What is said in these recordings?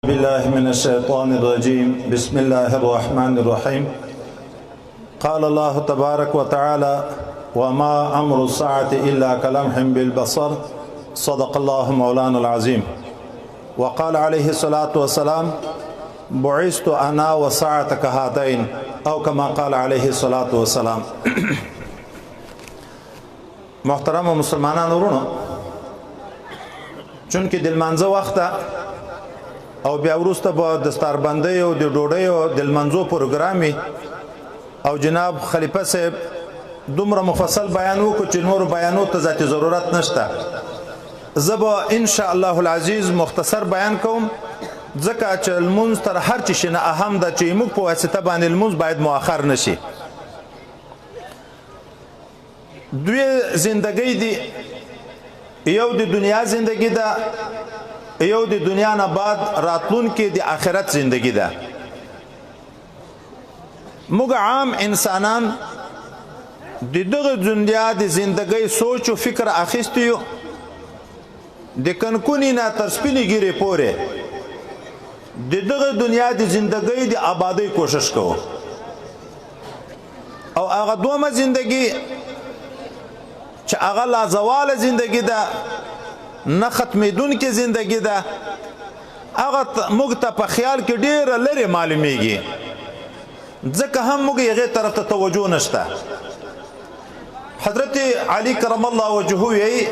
بالله من الشيطان الرجيم بسم الله الرحمن الرحيم قال الله تبارك وتعالى وما أمر الساعة إلا كلمح بالبصر صدق الله مولانا العظيم وقال عليه الصلاة والسلام بعثت أنا وساعة كهاتين أو كما قال عليه الصلاة والسلام محترم مسلمانان ورونو چونکه د لمانځه وخته او بیا وروسته به دستاربندۍ او د ډوډۍ او د لمانځو پروګرامي او جناب خلیفه صاحب دومره مفصل بیان وکړو چې نور بیانو ته ذاتي ضرورت نشته. زه به ان شاء الله العزیز مختصر بیان کوم ځکه چې لمونځ تر هر څه شي نه اهم ده چې موږ په واسطه باندې لمونځ باید مؤخر نشي. دوی زندګۍ دي، یو د دنیا زندگی ده، یو د دنیا نه بعد راتلون کې د آخرت زندگی ده. موږ عام انسانان د دغه دنیا د زندگی سوچ او فکر اخیستیو د کنکونی نه تر سپینې ګیرې پورې د دغه دنیا د زندگی د آبادی کوشش کوو او هغه دومره زندگی چې هغه لازواله زندگی ده، نه ختمیدونکې زندگی ده، هغه موږ ته په خیال کې ډیره لرې معلومیږي ځکه هم موږ هغې طرف ته توجه نشته. حضرت علی کرم الله وجهه یې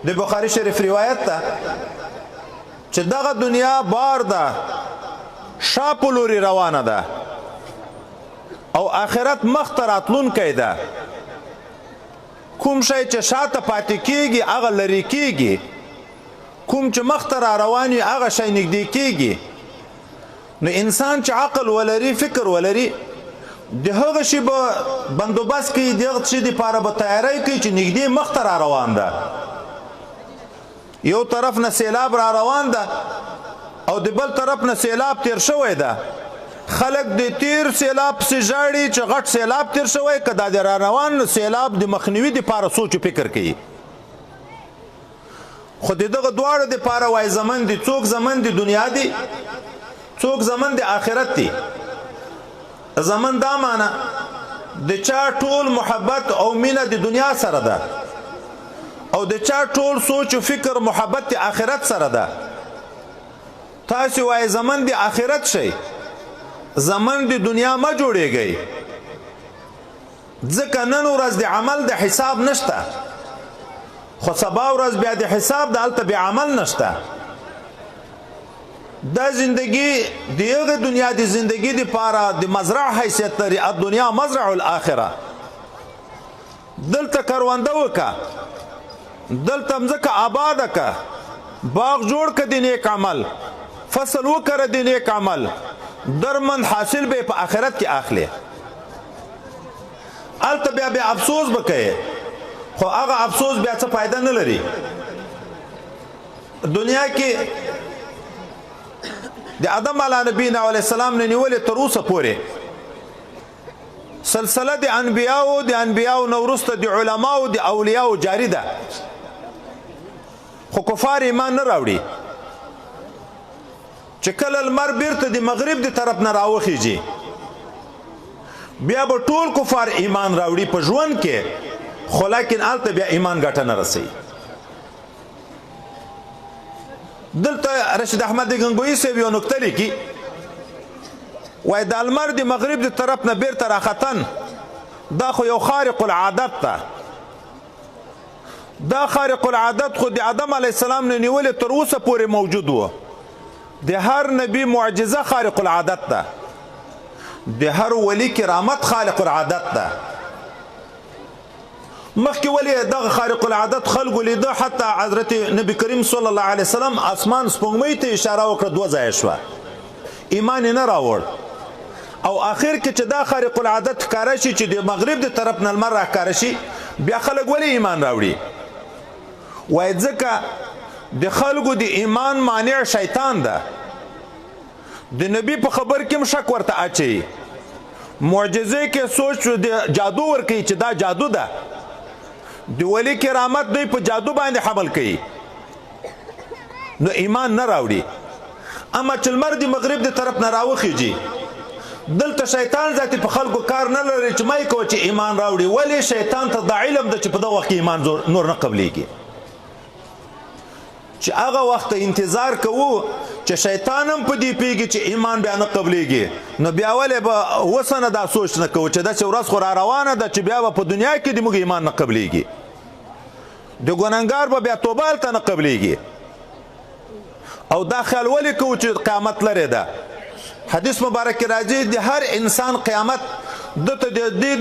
د بخاري شریف روایت ده چې دغه دنیا بار ده، شا په لوري روانه ده او آخرت مخ ته راتلونکی ده. کوم شی چې شاته پاتې کیږي هغه لرې کیږي، کوم چې مخ ته را روان وي هغه شی نږدې کیږي. نو انسان چې عقل ولري، فکر ولري، د هغه شي به بندوبست کوي، د هغه شي دپاره به تیاری کوي چې نږدې مخ ته را روان ده. یو طرف نه سیلاب را روان ده او د بل طرف نه سیلاب تیر شوی ده. خلق د تیر سیلاب پسې ژاړي چې غټ سیلاب تیر شوی، که دا د را روان سیلاب د مخنیوي دپاره سوچ و فکر کوي. خو د دغه دواړو دپاره وایي زمن دي، څوک زمن د دنیا دي، څوک زمن د آخرت دي. زمن دا معنی د چا ټول محبت او مینه د دنیا سره ده او د چا ټول سوچ و فکر محبت د آخرت سره ده. تاسو وایي زمن د آخرت شي، زمن د دنیا ما جوړیږي ځکه نن ورځ د عمل د حساب نشته، خو سبا ورځ بیا د حساب د هلته بیا عمل نشته. دا زندگی د هغه دنیا د زندگی دپاره د مزرع حیثیت لري. الدنیا مزرع الاخره. دلته کرونده وکه، دلته مځکه آباده که، باغ جوړ که د نیک عمل، فصل وکره د نیک عمل، درمند حاصل به په آخرت کې اخلي. هلته بیا افسوس به کوي، خو هغه افسوس بیا څه فایده نه لري. دنیا کې د آدم علی نبینا علیه السلام نه نیولې تر اوسه پورې سلسله د انبیاو نه وروسته د علماو د اولیاو جاری ده، خو کفار ایمان نه راوړي. چې کله لمر بیرته د مغرب د طرف نه راوخیږي بیا به ټول کفار ایمان راوړي په ژوند کې، خو لیکن هلته بیا ایمان ګټه نه رسوي. دلته رشید احمد گنگویی صاحب یو نکته لیکي، وایي د لمر د مغرب د طرف نه بیرته راختن دا خو یو خارق العادت ده. دا خارق العادت خو د آدم علیه السلام نه نیولې تر اوسه پورې موجود و. د هر نبی معجزه خارق العادت ده، د هر ولی کرامت خارق العادت ده. مخکې ولې دغه خارق العادت خلکو لیده، حتی حضرت نبی کریم صلی الله علیه وسلم اسمان سپوږمۍ ته اشاره وکړه، دوه ځایه شوه، ایمان یې نه راوړ. او آخر کې چې دا خارق العادت ښکاره شي چې د مغرب د طرف نه لمر راښکاره شي، بیا خلک ولې ایمان راوړي؟ وایي ځکه د خلکو د ایمان مانع شیطان ده. د نبی په خبر کې هم شک ورته اچوي، معجزې کې سوچ د جادو ورکوي چې دا جادو ده. د ولی کرامت دوی په جادو باندې حمل کوي، نو ایمان نه راوړي. اما چې لمر د مغرب د طرف نه راوخیږي دلته شیطان ذاتي په خلکو کار نه لري چې مای کو چې ایمان راوړي ولی شیطان ته د علم د چې په دغه وخت ایمان نور نه قبليږي چې هغه وخت انتظار کوو چې شیطان هم په دې پیږي چې ایمان بیا نه قبليږي نو بیا ولې به وسنه دا سوچ نه کوو چې دا چې ورځ خو را روانه ده چې بیا په دنیا کې د موږ ایمان نه قبليږي د ګناهګار به بیا توبه هلته نه قبليږي او دا خیال ولې کوو چې قیامت لري ده حدیث مبارک راځي د هر انسان قیامت دته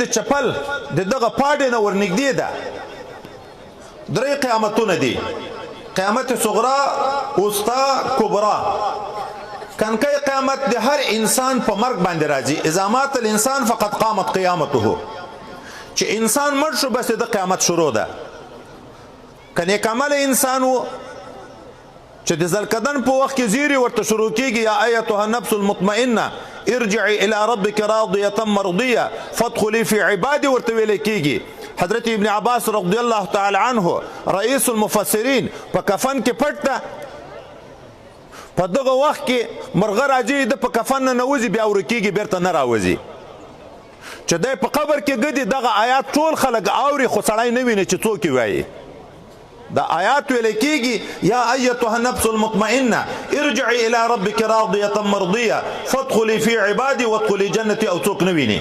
د چپل دغه پاډې نه ورنږدې ده 3 قیامتونه دي قیامت صغرا وسطا کبرا کنکای قیامت د هر انسان په مرګ باندې راځي اذا مات الانسان فقد قامت قیامته چې انسان مړ شو بس د قیامت شروع ده کنه کمال انسانو چې د زلکدن په وخت کې زیری ورته شروع کیږي یا ایتها النفس المطمئنه ارجعي الى ربك راضيه مرضيه فادخلي في عبادي ورته ویل کیږي حضرت ابن عباس رضی الله تعالی عنه رئیس المفسرین په کفن کې پټه په دغه وخت کې مرغه راځي د په کفن نه نوځي بیا ورکیږي بیرته نه راوځي چې د په قبر کې ګدي دغه آیات ټول خلک اوري خو سړی نه ویني چې څوک وایي دا آیات ویل کیږي یا ایتها النفس المطمئنه ارجعي الى ربك راضيه مرضيه فادخلي في عبادي وادخلي جنتي او څوک نه ویني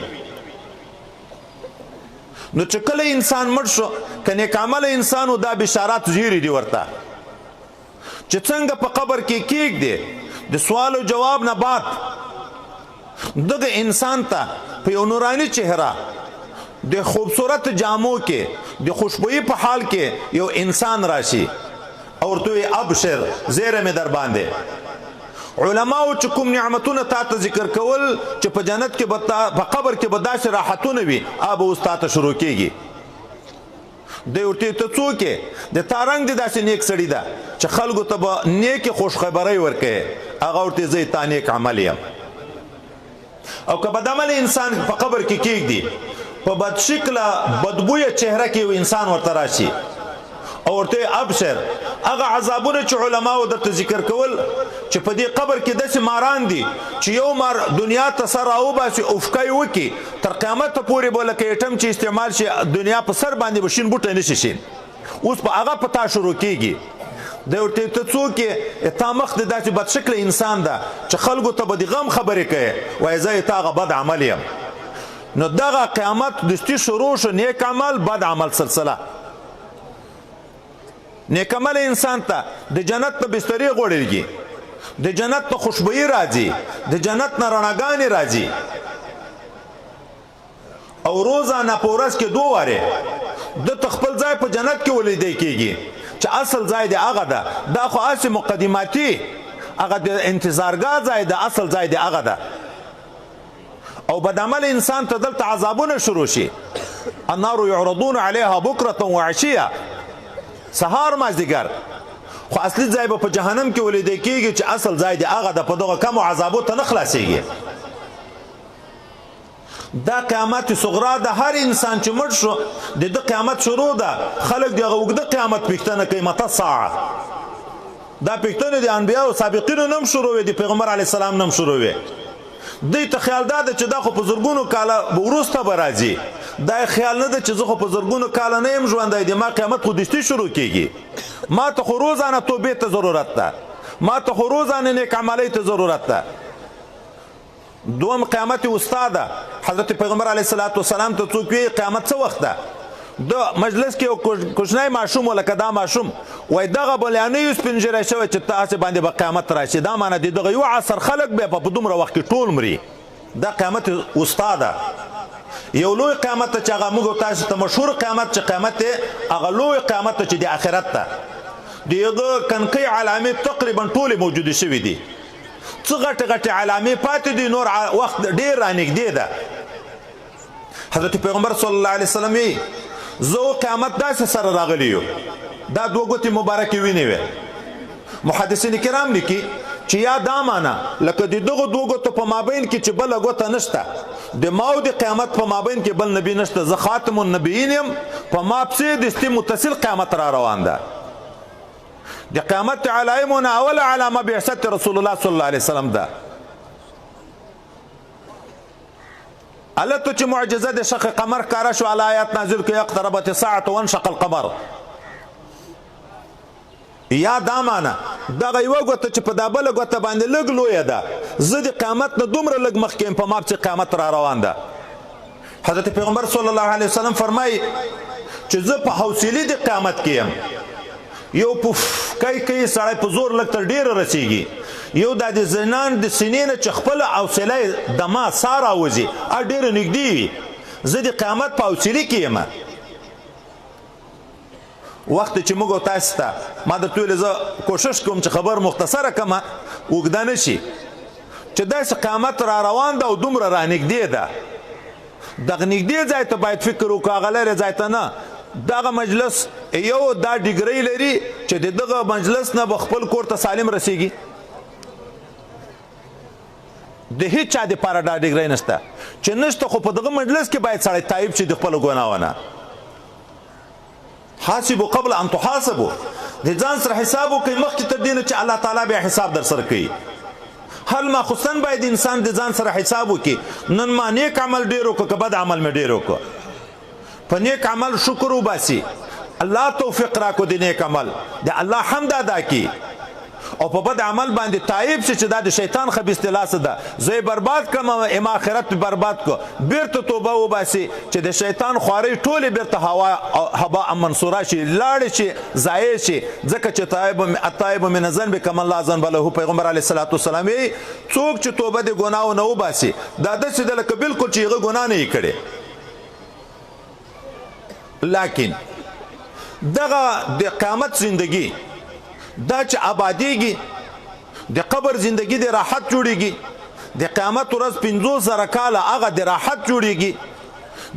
نو چې کله انسان مړ شو کنه کامل انسانو دا بشارات زیری دی ورته چې څنګه په قبر کې کېږدي د سوال او جواب نه بعد دغه انسان ته په یو نوراني چهره د خوبصورت جامو کې د خوشبوئی په حال کې یو انسان راشي او ورته ابشر زیره مې در باندې علماء چې کوم نعمتونه تا ته ذکر کول چې په جنت کې په قبر کې به داسې راحتونه وي اب استاد شروع کیږي د ورته ته څوک د تارنګ د داسې نیک سړی ده چې خلکو ته به نیک خوش خبري ورکړي هغه ورته زی تا نیک عمل یم او که بد عمل انسان په قبر کې کېږدي په بد شکله بدبویه چهره کې یو انسان ورته راشي او ورته ابشر هغه عذابونه چې علماو درته ذکر کول چې په دې قبر کې داسې ماران دي چې یو مار دنیا ته سر راوباسي افکای وکي تر قیامت پورې به لکه ایټم چې استعمال شي دنیا په سر باندې به شین بوټی نشي شین اوس په هغه په تا شروع کېږي د ورته ته څوک تا مخ د داسې بد شکل انسان ده چې خلکو ته به د غم خبرې کوي وایي زه تا هغه بد عمل یم نو دغه قیامت دستی شروع شو نیک عمل بد عمل سلسله نیک عمل انسان ته د جنت ته بسترې غوړېږي د جنت ته خوشبوئی راځي د جنت نه رڼاګانې راځي او روزانه په ورځ کې 2 واره د خپل ځای په جنت کې ولیدای کېږي چې اصل ځای دی هغه ده دا خو اصل مقدماتي هغه د انتظارګاه ځای ده اصل ځای دی هغه ده او بدعمل انسان ته دلته عذابونه شروع شي النار يعرضون عليها بكره وعشيه سهار مازدیګر خو اصلي ځای به په جهنم کې ولیدای کېږي چې اصل ځای دی هغه د په دغه کم عذابو ته نه خلاصېږي دا قیامت صغرا د هر انسان چې مړ شو د قیامت شروع ده خلک دغه اوږده قیامت پوښتنه کوي متى ساعه دا پوښتنه د انبیاء او سابقینو نم شروع وي د پیغمبر علی السلام نم شروع وي دوی ته خیال ده چې دا خو په زرګونو کاله وروسته به راځي دا خیال نه ده چې زه خو په زرګونو کاله نه یم ژوندی د ما قیامت خو دستي شروع کېږي ما ته خو روزانه توبې ته ضرورت ده ما ته خو روزانه نیک عملۍ ته ضرورت ده دوم قیامت استاده حضرت پیغمبر علیه السلام ته څوک وی قیامت څه وخت ده د مجلس کې یو کوچنی ماشوم ولکه دا ماشوم وای دغه بلیانې سپینجری شوی چې تاسې باندې به قیامت راشي دا معنی دی دغه یو عصر خلک به په دومره وخت کې ټول مري دا قیامت استاده یو لوی قیامت چې هغه موږ تاسو ته مشهور قیامت چې قیامت هغه لوی قیامت چې د آخرت ته دغه کنکۍ علامې تقریبا ټولې موجودې شوي دي څه غټې غټې علامې پاتې دي نور وخت ډېر رانږدې ده حضرت پیغمبر صلی الله علیه وسلم زه قیامت داسې سره راغلی یو دا 2 ګوتې مبارکې وینې وې محدثین کرام لیکي چې یا دا معنا لکه د دغه 2 ګوتو په مابین کې چې بله ګوته نشته د ما او د قیامت په مابین کې بل نبی نشته زه خاتم النبیین یم په ما پسې دستي متصل قیامت را روان ده د قیامت علایمونه اول علامه بعثت رسول الله صلی الله علیه وسلم ده. الته چې معجزه د شق قمر کاره شو، علی آیات نازل کې اقتربت الساعه وانشق القمر. یا دا معنا دغه یوه ګوته چې په دا بله ګوته باندې لږ لویه ده، زه د قیامت نه دومره لږ مخکې یم په ما چې قیامت را روان ده. حضرت پیغمبر صلی الله علیه وسلم فرمایي چې زه په حوصلې د قیامت کې یم. یو پوف کوي سړی په زور لږ تر ډېره رسیږي، یو دا د زنان د سینې نه چې خپله حوصله د ما ساه راوځي ډېره نږدې وي. زه د قیامت په حوصلې کې یم. وخت چې موږ تاسو ته ما درته ویلې زه کوشش کوم چې خبر مختصره کړمه، اوږده نه شي، چې داسې قیامت را روان ده او دومره رانږدې ده. دغه نږدې ځای ته باید فکر وکړو، هغه لرې ځای ته نه. دغه مجلس یو دا ډیګرۍ لري چې د دغه مجلس نه به خپل کور ته سالم رسیږي. د هیڅ چا دپاره دا ډیګرۍ نشته چې نشته، خو په دغه مجلس کې باید سړی تایب شي د خپلو ګناهونه. حاسبو قبل ان تحاسبو، د ځان سره حساب وکړئ مخکې تر دې نه چې الله تعالی بیا حساب در سره کوي. هر ماخوستن باید انسان د ځان سره حساب وکړي، نن ما نیک عمل ډېر وکړو که بد عمل مې ډېر وکړو. په نیک عمل شکر وباسي، الله توفیق راکړو د نیک عمل، د الله حمد ادا کړي. او په بد عمل باندې تایب شي چې دا د شیطان خبیث لاسه ده، زه یې برباد کړم، اما آخرت برباد کړو. بیرته توبه وباسي چې د شیطان خوارۍ ټولې بیرته هوا منصوره شي، لاړې شي، ضایع شي. ځکه چې التایب من الذنب کمن لا ذنب له، پیغمبر علیه الصلاة والسلام وایي څوک چې توبه د ګناهو نه وباسي دا داسې ده لکه بلکل چې هغه ګناه نه یې کړې. لیکن دغه د قیامت زندگی دا چې آبادیږي، د قبر زندگی د راحت جوړیږي، د قیامت ورځ 500 کاله هغه د راحت جوړیږي،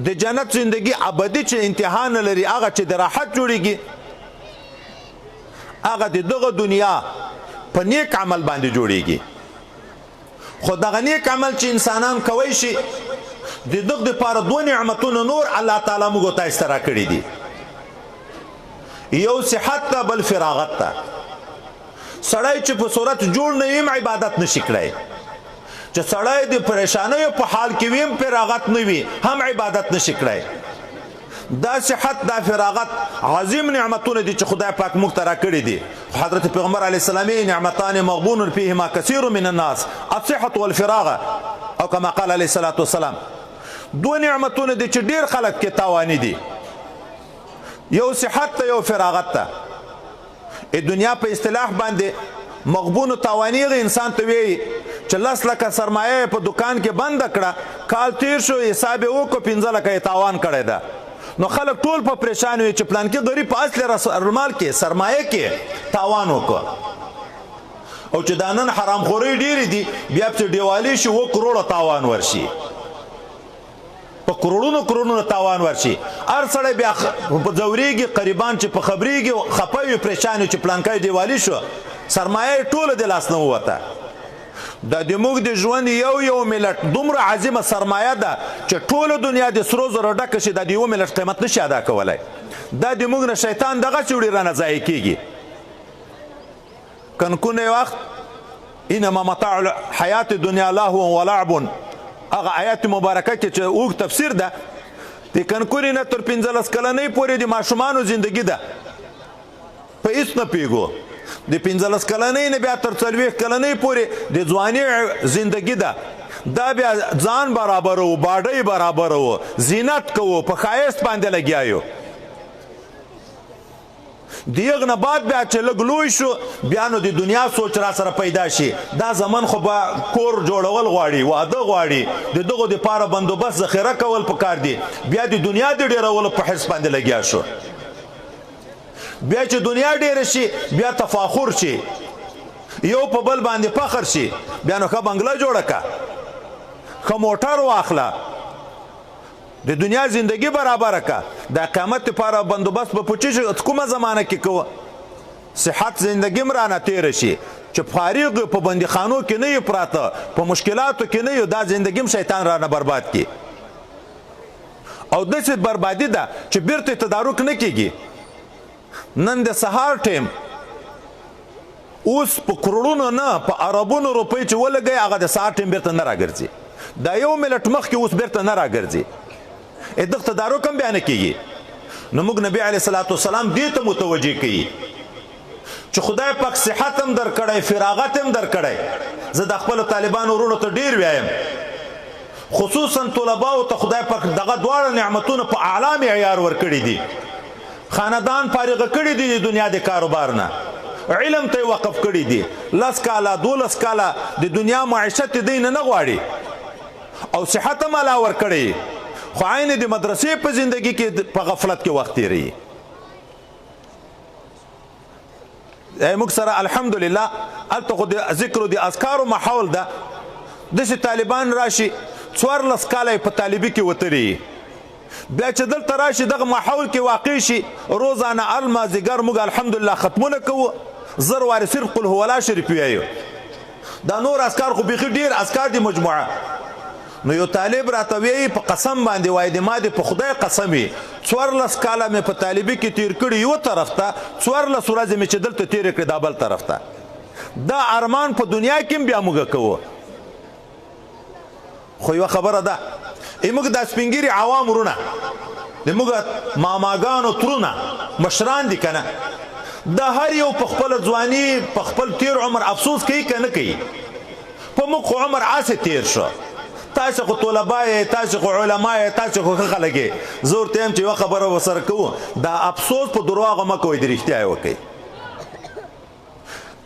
د جنت زندگی ابدي چې انتها نه لري هغه چې د راحت جوړیږي. هغه د دغه دنیا په نیک عمل باندې جوړیږي. خو دغه نیک عمل چې انسانان کوي شي د دغه دپاره دوه نعمتونه نور الله تعالی موږ ته ایسته راکړي دي، یو صحت ته بل فراغت ته. سړی چې په صورت جوړ نه وي عبادت نشي کړی، چې سړی د پریشانیو په حال کې وي فراغت نه وي هم عبادت نشي کړی. دا صحت دا فراغت عظیم نعمتونه دي چې خدای پاک موږ ته راکړي دي. حضرت پیغمبر علیه السلام نعمتان مغبون فیهما کثیر من الناس الصحة والفراغه، او کما قال علیه الصلاة والسلام. دو نعمتونه دي چې ډیر خلک کې تاواني دي، یو صحت ته یو فراغت ته. دنیا په اصطلاح باندې مغبون تاوانی انسان ته وی چې 10 لکه سرمایه په دکان کې بند کړه، کال تیر شو حساب وکړو 15 لکه تاوان کړی ده. نو خلک ټول په پریشان وي چې پلان کې غریب په اصل رسمال کې سرمایه کې تاوان وکړو، او چې دا نن حرام خوري ډیری دي بیا په دیوالی شي 2 کروڑه تاوان ورشي، په کروڑونو تاوان ورشي. هر سړی بیا په ځورېږي، قریبان چې په خبرېږي خفه وي پریشان چې پلانکی دیوالی شو، سرمایه ټوله د لاس نه ووته. دا د موږ د ژوند یو ملت دومره عظیمه سرمایه ده چې ټوله دنیا د سرو زرو ډکه شي، دا د یو ملت قیمت نشي ادا کولی. دا د موږ نه شیطان دغسې وړي رانه ضایع کېږي. کنکونه وخت انما متاع الحیات دنیا لهو ولعب، هغه آیات مبارکه کې چې اوږد تفسیر ده، د کنکونې نه تر 15 کلنۍ پورې د ماشومانو زندگی ده، په هېڅ نه پیږو. د 15 کلنۍ نه بیا تر 40 کلنۍ پورې د ځواني زندگی ده، دا بیا ځان برابرو، باډۍ برابرو، زینت کوو، په ښایست باندې لګیا یو. د یغ نه بعد بیا چې لږ لوی شو بیا نو د دنیا سوچ را سره پیدا شي. دا زمن خو به کور جوړول غواړي، واده غواړي، د دغو دپاره بندوبست ذخیره کول پکار دي. بیا د دنیا د ډېرولو په حرص باندې لګیا شو. بیا چې دنیا ډېره شي بیا تفاخر شي، یو په بل باندې فخر شي، بیا نو ښه بنګله جوړه که، ښه موټر واخله، د دنیا زندگی برابر که. د قیامت لپاره بندوبست به په کومه زمانه کې کوه؟ صحت زندگی م رانه تیره شي چې فارغ په بندیخانو کې نه یو پراته، په مشکلاتو کې نه یو، دا زندگی م شیطان رانه برباد کی. او داسې بربادي ده چې بیرته تدارک نه کیږي. نن د سهار ټیم اوس په کروڑونو نه په اربونو روپۍ چې ولګي هغه د ساعت ټیم بیرته نه راګرځي دا یو ملت مخکې اوس بیرته نه راګرځي دغه دارو کم بیان کیږي نو موږ نبی علیه الصلاۃ والسلام دې ته متوجه کړي چې خدای پاک صحت هم درکړی فراغت هم درکړی زه د خپل طالبانو ورونو ته ډیر وایم خصوصا طلباو ته خدای پاک دغه دواړه نعمتونه په اعلی معیار ورکړي دي خاندان فارغ کړي دي د دنیا د کاروبار نه علم ته وقف کړي دي 10 کاله 12 کاله د دنیا معیشت دین نه غواړي او صحت هم علا ورکړي خو عین د مدرسې په زندگی کې په غفلت کې وخت تیری موږ سره الحمدلله الته خو د ذکر او د اذکار ماحول ده داسې طالبان راشي 14 کاله په طالبي کې وتري بیا چې دلته راشي دغه ماحول کې واقع شي روزانه المازدیګر موږ الحمدلله ختمونه کوو زر وارې صرف قل هو لا شریف وایو دا نور اذکار خو بیخي ډیر اذکار دي مجموعه نو یو طالب راته وی په قسم باندې وای د ما د په خدای قسمي 14 کاله مې په طالبي کې تیر کړي یو طرف ته 14 ورځې مې چې دلته تیر کړي دا بل طرف ته دا ارمان په دنیا کې بیا موږ کوو خو یو خبره ده موږ د سپینګری عوام ورونه د موږ ماماګانو ترونه مشران دي کنه د هر یو په خپل ځواني په خپل تیر عمر افسوس کوي کنه کوي په موږ عمر عاصه تیر شو تاسو خو طلبای تاسو خو علماء تاسو خو خلګي زور تیم چې یو خبره وسره کوو دا افسوس په دروغ مکوئ د رښتیا وکي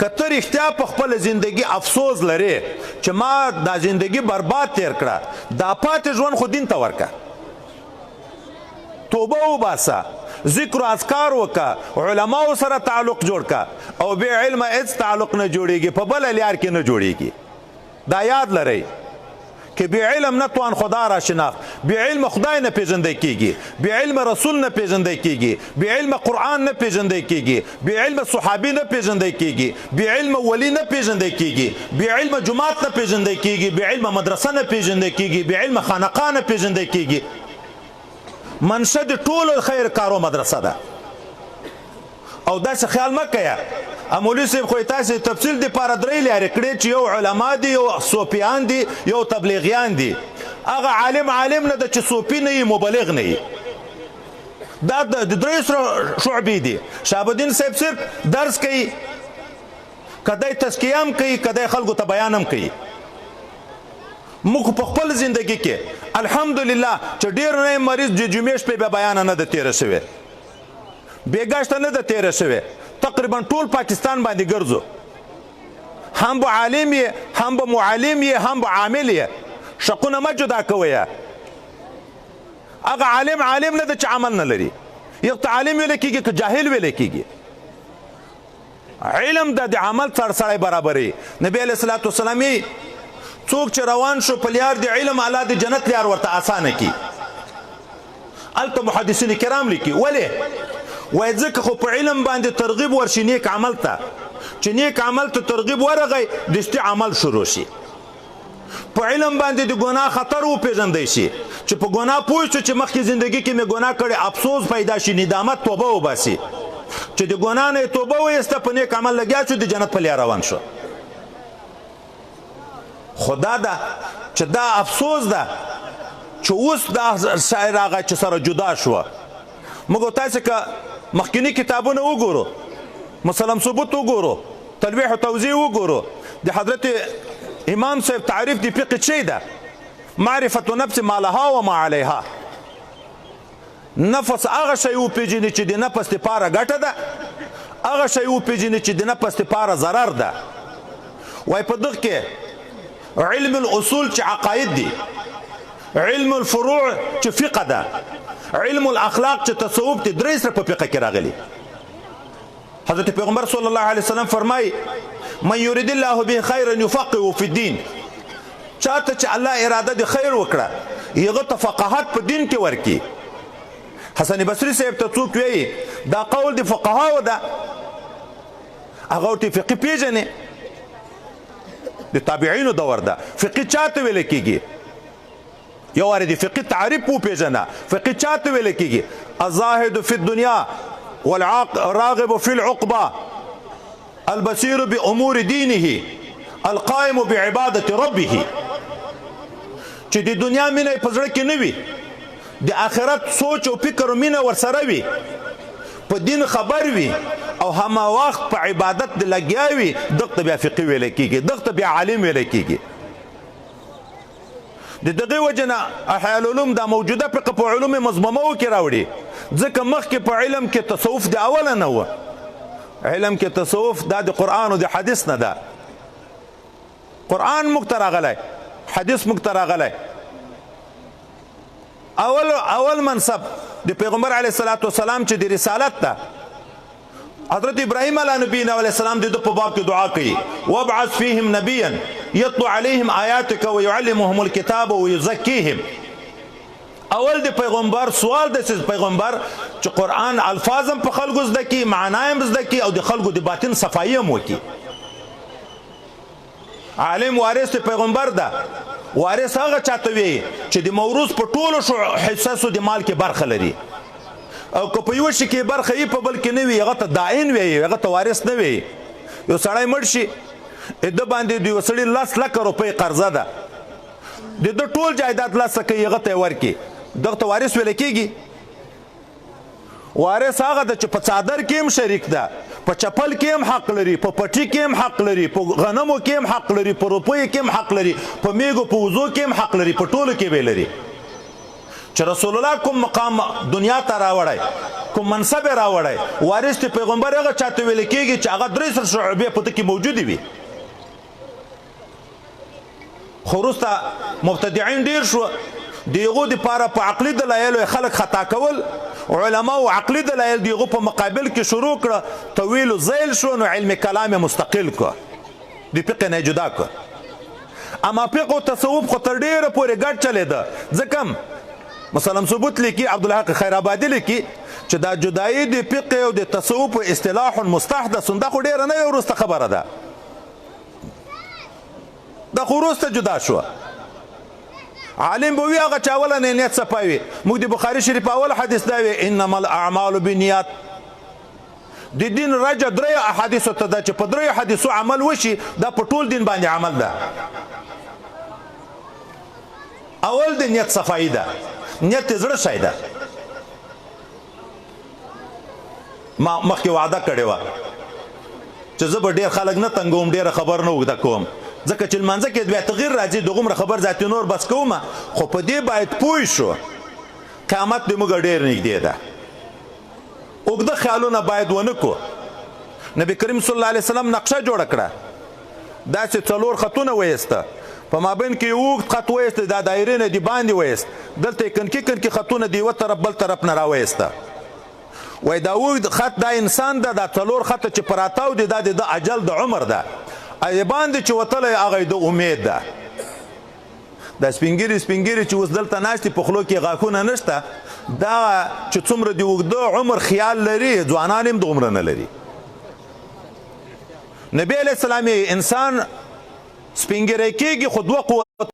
کته رښتیا په خپل ژوندۍ افسوس لري چې ما دا ژوندۍ برباد تیر کړه دا پاتې ژوند خو دین ته ورکا توبه وباسه ذکر او اذکار وکا علماء سره تعلق جوړ کا او به علم هیڅ تعلق نه جوړيږي په بل لار کې نه جوړيږي دا یاد لرئ که بی علم نتوان خدا را شناخت بی علم خدای نه پیژندل کیږي بی علم رسول نه پیژندل کیږي بی علم قرآن نه پیژندل کیږي بی علم صحابي نه پیژندل کیږي بی علم ولی نه پیژندل کیږي بی علم جماعت نه پیژندل کیږي بی علم مدرسه نه پیژندل کیږي بی علم خانقاه نه پیژندل کیږي منشد ټول خیر کارو مدرسه ده او داسې خیال مه کوه مولوي صاحب خو تاسو تفصیل د پاره درې لارې کړې چې یو علما دي یو صوفیان دي یو تبلیغیان دي هغه عالم نه ده چې صوفي نه وي مبلغ نه وي دا د درې شعبې دي شهاب الدین صاحب صرف درس کوي کدی تزکیه هم کوي کدی خلکو ته بیان هم کوي موږ په خپل زندگی کې الحمدلله چې ډیر نه مریض د جمعې شپې به بیان نه ده تیره شوی بیګاشته نه ده تیره شوی تقریبا ټول پاکستان باندې ګرځو هم به عالم یې هم به معلم یې هم به عامل یې شقونه مه جدا کوئ هغه عالم نه ده چې عمل نه لري یو ته عالم ویل کېږي که جاهل ویل کېږي علم د عمل سره برابري نبی علیه الصلاة والسلام یې څوک چې روان شو په لار د علم الله د جنت لار ورته اسانه کړي هلته محدثین کرام لیکي ولې وای ځکه خو په علم باندې ترغیب ورشي نیک عمل ته چې نیک عمل ته ترغیب ورغی دستي عمل شروع شي په علم باندې د ګناه خطر وپېژندی شي چې په ګناه پوه شو چې مخکې زندگی کې مې ګناه کړی افسوس پیدا شي ندامت توبه وباسي چې د ګناه نه توبه وایسته په نیک عمل لګیا شو د جنت په لار روان شو خدا ده چې دا افسوس ده چې اوس دا شاعر هغه چې سره جدا شوه موږ تاسو که مخکینی کتابونه وګورو مسلم ثبوت وګورو تلویح او توضیح وګورو د حضرت امام صاحب تعریف دی فقه چی ده معرفت نفس ما لها و ما علیها نفس هغه شی وپېژني چې د نفس لپاره ګټه ده هغه شی وپېژني چې د نفس لپاره ضرر ده وای په دغه کې علم الاصول چې عقاید دي علم الفروع چې فقه ده علم الاخلاق چې تصوف دي درې سره په فقه کې راغلي حضرت پیغمبر صلی الله علیه وسلم فرمای من یرید الله به خیرا یفقهه فی الدین چاته چې الله اراده د خیر وکړه یغه تفقاهت په دین کې ورکی حسن بصری صاحب ته څوک وی دا قول د فقهاو ده هغه ته فقه پیژنې د تابعینو دور ده فقه چاته ویل کیږي یو واره د فقه تعریف وپېژنه فقه چاته ویل کیږي الزاهد فی الدنیا والراغب فی العقبه البصیر بامور دینه القائم بعبادت ربه. چې د دنیا مینه په زړه کې نه وي، د آخرت سوچ او فکر او مینه ورسره وي، په دین خبر وي او همه وخت په عبادت د لګیا وي، دغه بیا فقه ویل کېږي، دغه بیا عالم ویل کېږي. د دغه وجه نه احیاء العلوم دا موجوده فقه په علوم مضمومو کې راوړي، ځکه مخکې په علم کې تصوف د اوله نه و. علم کې تصوف دا د قرآن او د حدیث نه ده. قرآن موږ ته راغلی، حدیث موږ ته راغلی. اول منصب د پیغمبر علیه الصلاة والسلام چې د رسالت ده، حضرت ابراهیم علیه نبینا علیه السلام د په باب کې دعا کوي، وابعث فیهم نبیا یتلو علیهم آیاتک ویعلمهم الکتاب ویزکیهم. اول د پیغمبر سوال د پیغمبر چې قرآن الفاظم په خلکو زده کړي، معنایم زده کړي او د خلکو د باطن صفایي هم وکړي. عالم وارث پیغمبر ده. وارث هغه چاته وي چې د موروث په ټولو حصصو د مال کې برخه لري، او که په یو شي کې برخه یې په بل کې نه وي، هغه ته داعین وي، هغه ته وارث نه وي. یو سړی مړ شي، د باندې د یو سړي 10 لک روپۍ قرضه ده، د ده ټول جایداد 10 لکه هغه ته ورکړي، دغه ته وارث ویل کېږي. وارث هغه ده چې په څادر کې هم شریک ده، په چپل کې هم حق لري، په پټي کې هم حق لري، په غنمو کې هم حق لري، په روپیو کې هم حق لري، په میږو په وزو کې هم حق لري، په ټولو کې به لري. چې رسول الله کوم مقام دنیا ته راوړی، کوم منصب راوړی، وارث د پیغمبر هغه چاته ویل کېږي چې هغه 300 شعبې په ده کې موجودې وي. خو وروسته مبتدعین ډېر شو، د هغو دپاره په عقلي دلایلو خلک خطا کول. علماو عقلي دلایل د هغو په مقابل کې شروع کړه، طویل ذیل شو، نو علم کلام یې مستقل کړه، د فقه نه جدا کړه. اما فقه او تصوف خو تر ډېره پورې ګډ چلېده. ځکه مثلا ثبوت لیکي عبدالحق خیرآبادي لیکي چې دا جدایي د فقه او د تصوف اصطلاح مستحدث، دا خو ډېره نوې وروسته خبره ده، دا خو وروسته جدا شوه. عالم به وي هغه چې اوله نیت صفا وي. موږ د بخاري شریف اول حدیث دا وي، انما الاعمال بالنیات. د دین رجع 3 احادیثو ته ده چې په 3 حدیثو عمل وشي، دا په ټول دین باندې عمل ده. اول د نیت صفایي ده، نیت د زړه شی ده. ما مخکې وعده کړې وه چې زه به ډېر خلک نه تنګوم، ډېره خبر نه اوږده کوم، ځکه چې لمانځه کې بیا تغییر راځي، دغومره خبر ذاتي نور بس کومه. خو په دې باید پوه شو قیامت د موږ ډېر نږدې ده. اوږده خیالونه باید ونه کو. نبی کریم صلی الله علیه وسلم نقشه جوړه کړه، داسې 4 خطونه ویسته، په مابین کې اوږد خط ویسته، دا دایرې نه د باندې ویست، دلته یې کنکي خطونه د یوه طرف بل طرف نه راویسته. وایي دا اوږد خط دا انسان ده، دا 4 خطه چې پراتاو دي دا د اجل د عمر ده، ای باندې چې وتلی هغه د امید ده. دا سپینګیري چې اوس دلته ناست دي، په خولو کې غاښونه نشته، دا چې څومره د اوږده عمر خیال لري، ځوانان هم دومره نه لري. نبی علیه السلام انسان سپینګیری کېږي، خو 2 قوت،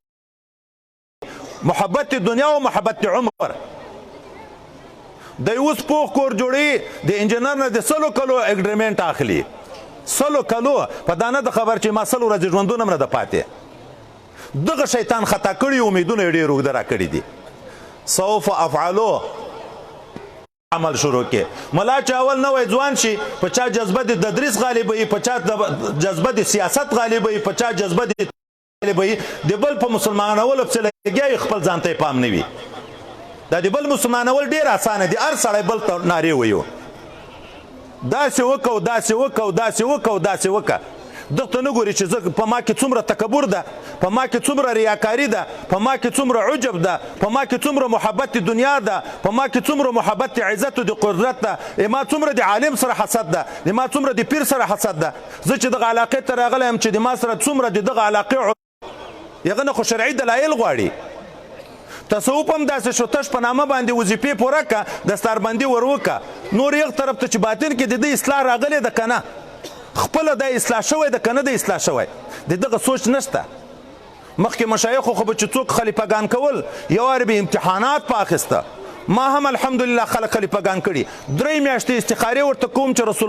محبت دنیا او محبت عمر. دی اوس پوخ کور جوړي، د انجینر نه د 100 کلو اګریمنټ اخلي، 100 کلو په دانه د خبر چې ما 100 ورځې ژوندونه مړه ده پاتې. دغه شیطان خطا کړي، امیدونه یې ډېر اوږده راکړي دي. سوف افعلو عمل شروع کې. ملا چې اول نوی ځوان شي، په چا جذبه د تدریس غالبوي، په چا جذبه د سیاست غالبوي، په چا جذبه د غالبوي، د بل په مسلمانولو پسې لګیا، خپل ځان ته یې پام نه وي. دا د بل مسلمانول ډېر اسانه دي، هر سړی بل ته نارې ویو، داسې وکړه، داسې وکړه، داسې وکړه، داسې وکړه. دغه نه ګوري چې په ما کې څومره تکبر ده، په ما کې څومره ریاکاري ده، په ما کې څومره عجب ده، په ما کې څومره محبت دنیا ده، په ما کې څومره محبت عزت او د قدرت ده، ما څومره د عالم سره حسد ده، ما څومره د پیر سره حسد ده. زه چې دغه علاقې ته راغلی یم چې د ما سره څومره د دغه علاقې هغه نه خو شرعي دلایل غواړي. تصوف هم داسې شو، تش په نامه باندې وظیفې پوره کړه، دستاربندي ور وکړه، نور یو طرف ته چې باطن کې د دې اصلاح راغلی ده که نه، خپله د اصلاح شوی ده که نه د اصلاح شوی، د دغه سوچ نشته. مخکې مشایخو خو به چې څوک خلیفګان کول، یو وارې به امتحانات په اخیسته. ما هم الحمدلله خلک خلیفګان کړي، 3 میاشتې استخارې ورته کوم چې رسول